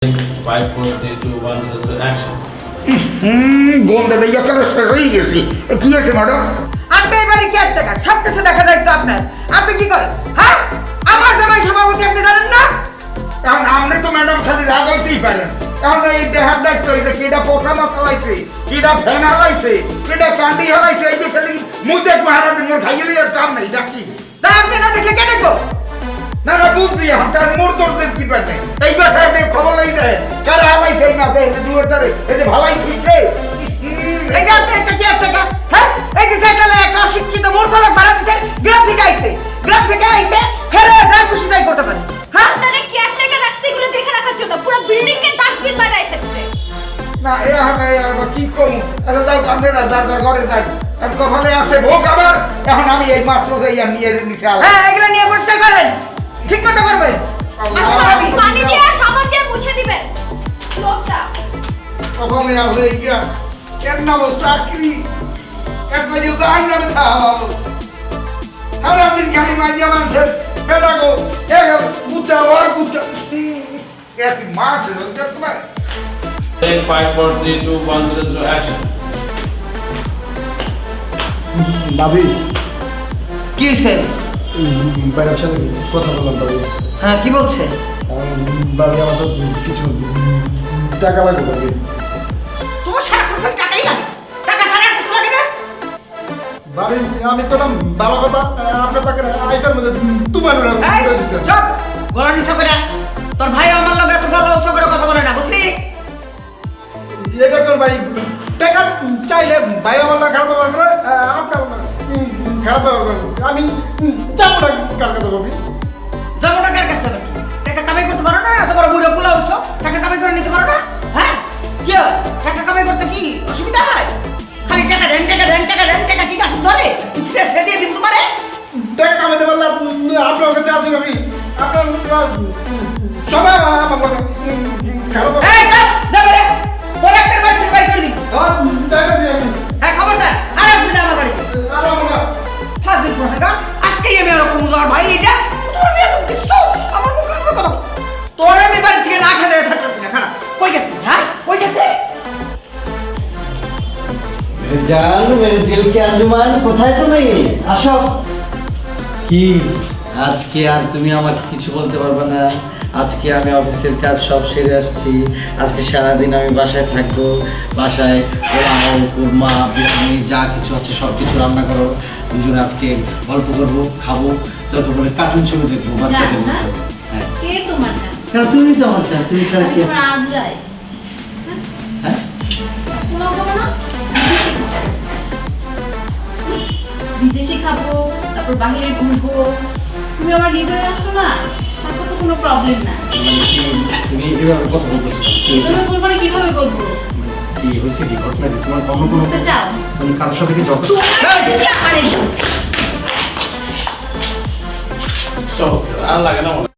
5, 4, 3, 2, 1, action. গন্ধে একেবারে হয়ে গেছি। কি আছে ম্যাডাম? আপনি এবারে কি একটা কাজ সব কিছু দেখা দায়িত্ব আপনার। আপনি কি করেন? হ্যাঁ, আমার জামাই সভাপতি আপনি জানেন না? এখন আপনি তো ম্যাডাম খালি রাগাইতেই পারেন। এখন এই দেহার দায়িত্ব এই যে কিটা পোকা মাছ হালাইছে, কিটা ফ্যান হালাইছে, কিটা কান্ডি হালাইছে, এই যে খালি মুদে মারাতে মোর খাইলে আর কাম নেই ডাকি। তা আপনি না দেখলে কে দেখবো? না না বুঝছি এখন তার মোর তোর দেব কি পারবে। এই বাসায় আপনি খবর লই দেয় কারা হালাইছে এই মাঝে এই দুয়ার ধারে এই যে ভালাই খুঁজছে। এই যে আপনি একটা কি একটা কাজ, হ্যাঁ? এই যে সেটালে একটা অশিক্ষিত মূর্খ লোক ভাড়া দিচ্ছে, গ্রাম থেকে আইছে। গ্রাম থেকে আইছে, ফেরে যা খুশি তাই করতে পারে। হ্যাঁ? আপনারা কেয়ারটেকার রাখছে এগুলো দেখে রাখার জন্য পুরো বিল্ডিং কে ডাস্টবিন বানাই ফেলছে। না এ এখন কি করবো? আচ্ছা যাও আপনারা যার যার ঘরে যান। এখন কপালে আছে ভোগ আবার এখন আমি এই মাছ লোক নিয়ে নিচে আলাম। হ্যাঁ, এগুলো নিয়ে পরিষ্কার করেন। ঠিক মতো করবেন। আচ্ছা পানি দিয়ে আর সাবান দিয়ে মুছে দিবেন লোকটা। কপালে আছে ইয়া কেন না চাকরি এক বাজে তো আইনামে থাকা ভালো দিন গাড়ি মারিয়া মানুষের বেটা গো গুচ্ছা ওর গুচ্ছা এক মাছ তোমার 5, 4, 3, 2, 1, action. ভাবি কি হয়েছে? ভাইয়ের সাথে কথা বললাম ভাবি। হ্যাঁ, কি বলছে? ভাবি আমার তো কিছু টাকা লাগবে ভাবি। তোমার সারাক্ষণ খালি টাকাই লাগে। টাকা ছাড়া আর কিছু লাগে না? ভাবি আমি তো ভালো কথা আপনার তাকে আইসার মধ্যে তোমার এই, চুপ! গলা নিচু করে। তোর ভাই আমার লগে এত গলা উঁচু করে কথা বলে না, বুঝলি? এটা তোর ভাই টাকা চাইলে ভাই আমার না খারাপ ব্যবহার করে আপনার খারাপ ব্যবহার করে আমি যাবো না কার কথা ভাবি। যাবো টাকার কাছে যাবে। টাকা কামাই করতে পারো না? এত বড় বুড়ো পোলা হইছো, টাকা কামাই করে নিতে পারো না? হ্যাঁ? কি হয়? টাকা কামাই করতে কি অসুবিধা হয়? খালি টাকা দেন, টাকা দেন, টাকা দেন, টাকা কি গাছ ধরে? স্ট্রেস দিয়ে দিন তোমারে? টাকা কামাইতে পারলে আপনার কাছে আসি ভাবি। আপনার সবাই আমার খারাপ এই, যাবে রে! তোর একটা বাড়ি থেকে বাইর করে দিবি। টাকা দিয়ে আমি হ্যাঁ, খবরদার! আর আসবি না আমার বাড়িতে। ফাজিল কোথাকার। আজকেই আমি আর কোনো যাওয়ার ভাই এটা তোর বিয়ে তো দিচ্ছ আমার মুখের উপর কথা বল। তোর আমি বাড়ি থেকে না খেতে ছাড়তেছি না, খারাপ কই গেছি? হ্যাঁ, কই গেছে? জান মেরে দিল কে আঞ্জুমান কোথায় তুমি আসো কি আজকে আর তুমি আমাকে কিছু বলতে পারবে না। আজকে আমি অফিসের কাজ সব সেরে আসছি। আজকে সারাদিন আমি বাসায় থাকবো। বাসায় পোলাও কুরমা বিরিয়ানি যা কিছু আছে সব কিছু রান্না করো। দুজন আজকে গল্প করবো, খাবো, যত বলে কার্টুন ছবি দেখবো বাচ্চাদের মতো। হ্যাঁ কে তোমার না? কেন তুমি তো আমার চান, তুমি ছাড়া কে? তোমার আজরাই। হ্যাঁ পোলাও খাবো না? বিদেশি খাবো, তারপর বাহিরে ঘুরবো। তুমি আমার হৃদয়ে আসো না, তারপর তো কোনো প্রবলেম না। তুমি এভাবে কথা বলতেছো কি হয়েছে? তুমি বলবো না, কিভাবে বলবো? কি হয়েছে কি ঘটনা কি তোমার অন্য কোনো বুঝতে চাও? তুমি কারোর সাথে কি যখন তুমি আমারে দাও। চলো, আর লাগে না মনে হয়।